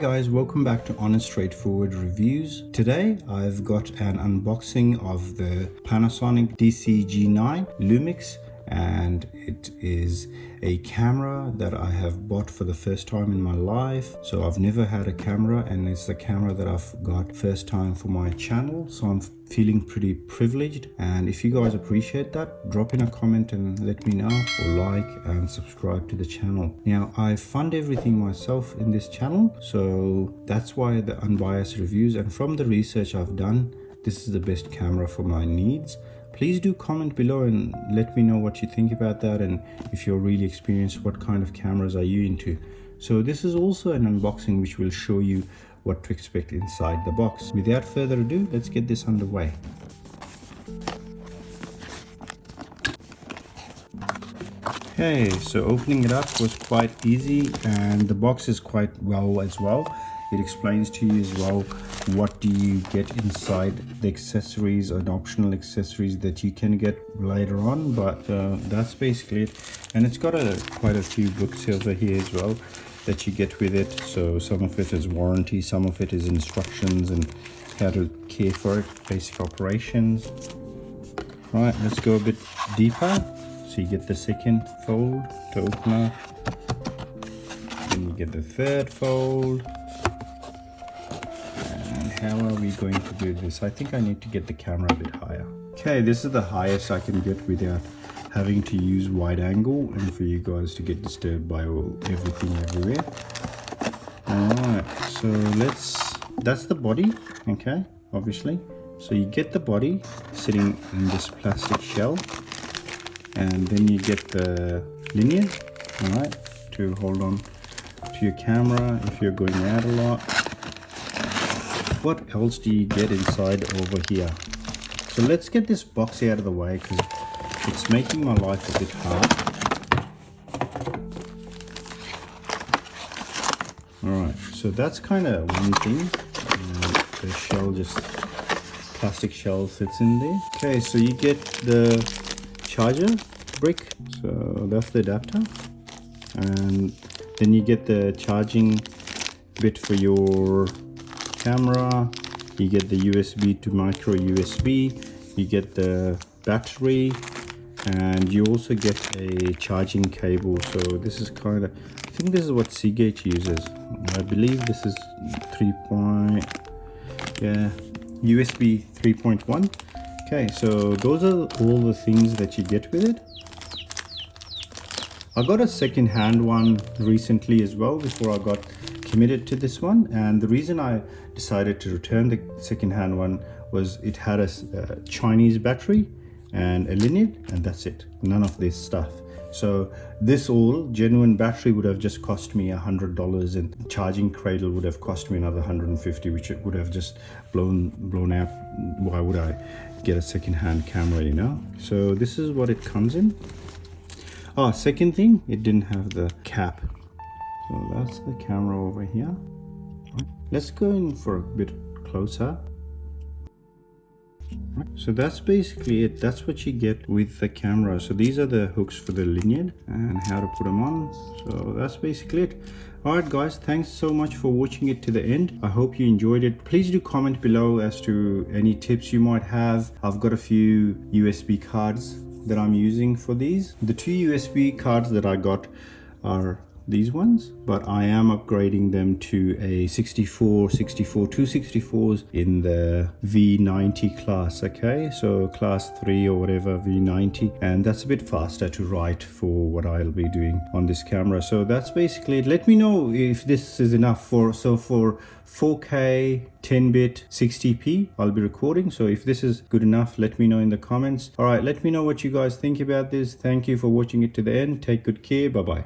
Hi guys, welcome back to Honest Straightforward Reviews. Today I've got an unboxing of the Panasonic G9 LUMIX, and it is a camera that I have bought for the first time in my life. So I've never had a camera, and it's the camera that I've got first time for my channel, so I'm feeling pretty privileged. And if you guys appreciate that, drop in a comment and let me know, or like and subscribe to the channel. Now, I fund everything myself in this channel, so that's why the unbiased reviews, and from the research I've done, this is the best camera for my needs. Please do comment below and let me know what you think about that, and if you're really experienced, what kind of cameras are you into. So this is also an unboxing which will show you what to expect inside the box. Without further ado, let's get this underway. Okay, so opening it up was quite easy, and the box is quite well as well. It explains to you as well what do you get inside the accessories and optional accessories that you can get later on, but that's basically it. And it's got quite a few books over here as well that you get with it. So some of it is warranty, some of it is instructions and how to care for it, basic operations. Right, let's go a bit deeper. So you get the second fold to open up, then you get the third fold. How are we going to do this? I think I need to get the camera a bit higher. Okay, this is the highest I can get without having to use wide angle and for you guys to get disturbed by everything everywhere. Alright, so that's the body, okay, obviously. So you get the body sitting in this plastic shell, and then you get the linear, alright, to hold on to your camera if you're going out a lot. What else do you get inside over here? So let's get this box out of the way because it's making my life a bit hard. Alright, so that's kind of one thing. The shell, just plastic shell, sits in there. Okay, so you get the charger brick. So that's the adapter. And then you get the charging bit for your camera, you get the USB to micro USB, you get the battery, and you also get a charging cable. So this is kind of, I think this is what Seagate uses. I believe this is USB 3.1. Okay, so those are all the things that you get with it. I got a second-hand one recently as well before I got committed to this one, and the reason I decided to return the second-hand one was it had a Chinese battery and a linear, and that's it, none of this stuff. So this all genuine battery would have just cost me $100, and charging cradle would have cost me another $150, which it would have just blown out. Why would I get a second-hand camera, you know? So this is what it comes in. Oh, second thing, it didn't have the cap. So that's the camera over here. Let's go in for a bit closer. So that's basically it. That's what you get with the camera. So these are the hooks for the linear and how to put them on. So that's basically it. Alright guys, thanks so much for watching it to the end. I hope you enjoyed it. Please do comment below as to any tips you might have. I've got a few USB cards that I'm using for these. The two USB cards that I got are these ones, but I am upgrading them to a 264s in the V90 class. Okay, so class 3 or whatever, V90, and that's a bit faster to write for what I'll be doing on this camera. So that's basically it. Let me know if this is enough for 4K 10-bit 60p I'll be recording. So if this is good enough, let me know in the comments. All right, let me know what you guys think about this. Thank you for watching it to the end. Take good care. Bye bye.